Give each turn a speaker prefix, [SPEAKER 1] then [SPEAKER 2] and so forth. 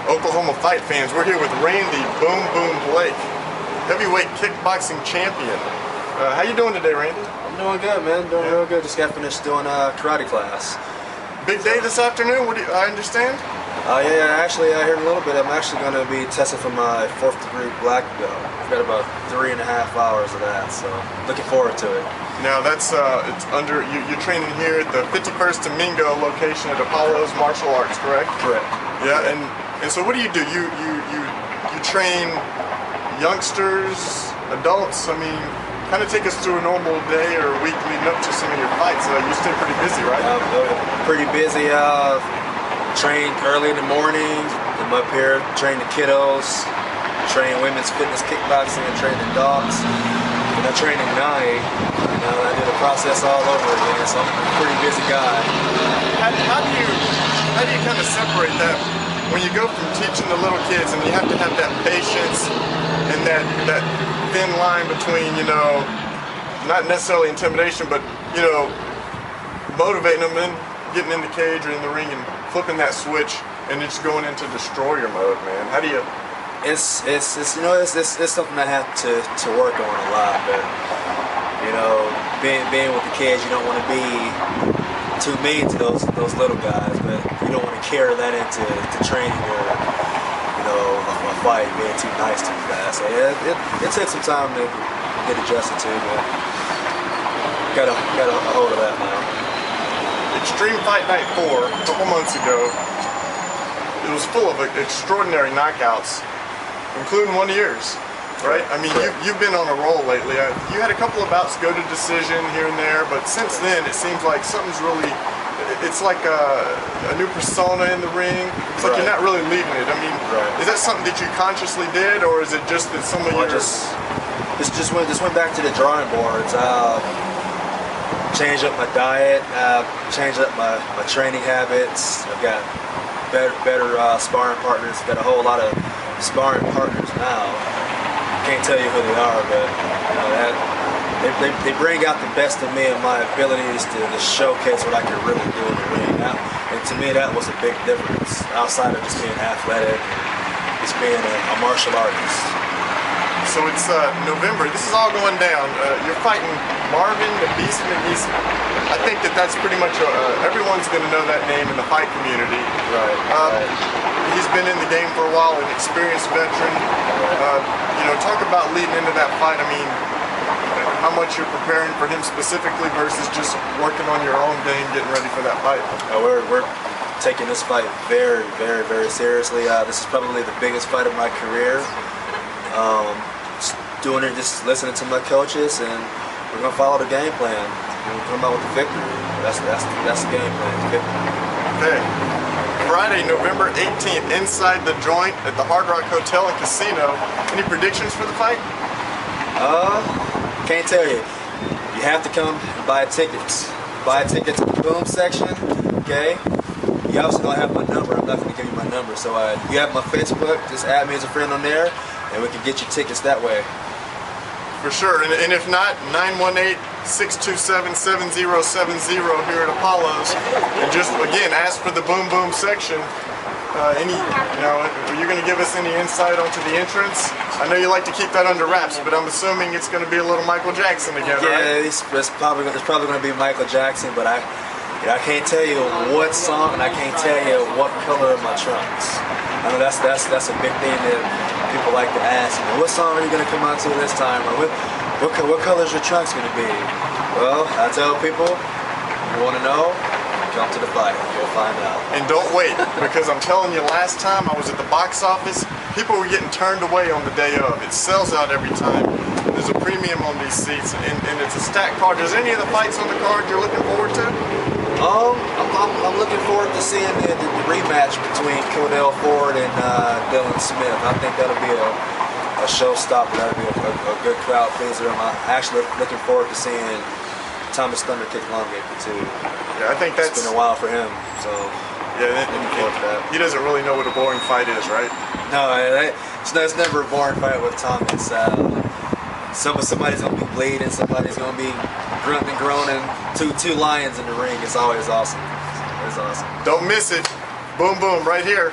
[SPEAKER 1] Oklahoma fight fans. We're here with Randy Boom Boom Blake, heavyweight kickboxing champion. How you doing today, Randy?
[SPEAKER 2] I'm doing good, man. Doing real good. Just got finished doing a karate class.
[SPEAKER 1] Big day this afternoon. What do I understand?
[SPEAKER 2] Yeah. Actually, I heard a little bit. I'm actually going to be tested for my 4th degree black belt. I've got about 3.5 hours of that, so looking forward to it.
[SPEAKER 1] Now that's it's under you're training here at the 51st Domingo location at Apollo's Martial Arts, correct?
[SPEAKER 2] Correct.
[SPEAKER 1] Yeah, and so what do? You train youngsters, adults? I mean, kind of take us through a normal day or week leading up to some of your fights. You stay pretty busy, right?
[SPEAKER 2] Pretty busy. Train early in the morning. I'm up here, train the kiddos, train women's fitness kickboxing, and train the dogs. And I train at night. I do the process all over again, so I'm a pretty busy guy.
[SPEAKER 1] How do you kind of separate that when you go from teaching the little kids and you have to have that patience and that thin line between, not necessarily intimidation, but motivating them and getting in the cage or in the ring and flipping that switch and just going into destroyer mode, man? How do you?
[SPEAKER 2] It's something I have to work on a lot, but being with the kids, you don't want to be too mean to those little guys, but you don't want to carry that into training or a fight, being too nice to the guys. So yeah, it takes some time to get adjusted to, but got a hold of that now.
[SPEAKER 1] Extreme Fight Night 4 a couple months ago, it was full of extraordinary knockouts, including one of yours, right? I mean, you've been on a roll lately. You had a couple of bouts go to decision here and there, but since then it seems like something's really, it's like a new persona in the ring. It's like you're not really leaving it. I mean, is that something that you consciously did, or is it just that some of your...
[SPEAKER 2] just went back to the drawing boards. Changed up my diet, changed up my training habits. I've got better sparring partners. Got a whole lot of sparring partners now. Can't tell you who they are, but they bring out the best of me and my abilities to showcase what I can really do in the ring. And to me, that was a big difference outside of just being athletic, just being a martial artist.
[SPEAKER 1] So it's November. This is all going down. You're fighting Marvin the Beast McGeeson. I think that's pretty much everyone's going to know that name in the fight community.
[SPEAKER 2] Right.
[SPEAKER 1] He's been in the game for a while, an experienced veteran. Talk about leading into that fight. I mean, how much you're preparing for him specifically versus just working on your own game, getting ready for that fight.
[SPEAKER 2] We're taking this fight very, very, very seriously. This is probably the biggest fight of my career. Doing it, just listening to my coaches, and we're gonna follow the game plan. We're gonna come out with the victory. That's the game plan. Victory.
[SPEAKER 1] Okay. Friday, November 18th, inside the joint at the Hard Rock Hotel and Casino. Any predictions for the fight?
[SPEAKER 2] Can't tell you. You have to come and buy tickets. Buy a ticket to the boom section. Okay. You also gonna have my number. I'm not gonna give you my number. So you have my Facebook. Just add me as a friend on there, and we can get you tickets that way.
[SPEAKER 1] For sure, and if not, 918-627-7070 here at Apollo's, and just again ask for the Boom Boom section. Are you going to give us any insight onto the entrance? I know you like to keep that under wraps, but I'm assuming it's going to be a little Michael Jackson again, right?
[SPEAKER 2] Yeah, it's probably going to be Michael Jackson, but I can't tell you what song, and I can't tell you what color of my trunks. I know that's a big thing that people like to ask me. What song are you going to come out to this time? Or what color is your trunks going to be? Well, I tell people, you want to know, come to the fight. You'll find out.
[SPEAKER 1] And don't wait, because I'm telling you, last time I was at the box office, people were getting turned away on the day of. It sells out every time. There's a premium on these seats, and it's a stacked card. Is any of the fights on the card you're looking forward to?
[SPEAKER 2] I'm looking forward to seeing the rematch between Cordell Ford and Dylan Smith. I think that'll be a showstopper. That'll be a good crowd pleaser. I'm actually looking forward to seeing Thomas Thunder kick Longacre too.
[SPEAKER 1] Yeah, I think
[SPEAKER 2] it's been a while for him. So
[SPEAKER 1] yeah, looking forward to that. He doesn't really know what a boring fight is, right?
[SPEAKER 2] No, it's never a boring fight with Thomas. Somebody's gonna be bleeding, somebody's gonna be grunting and groaning. Two lions in the ring. It's always awesome. It's awesome.
[SPEAKER 1] Don't miss it. Boom boom right here.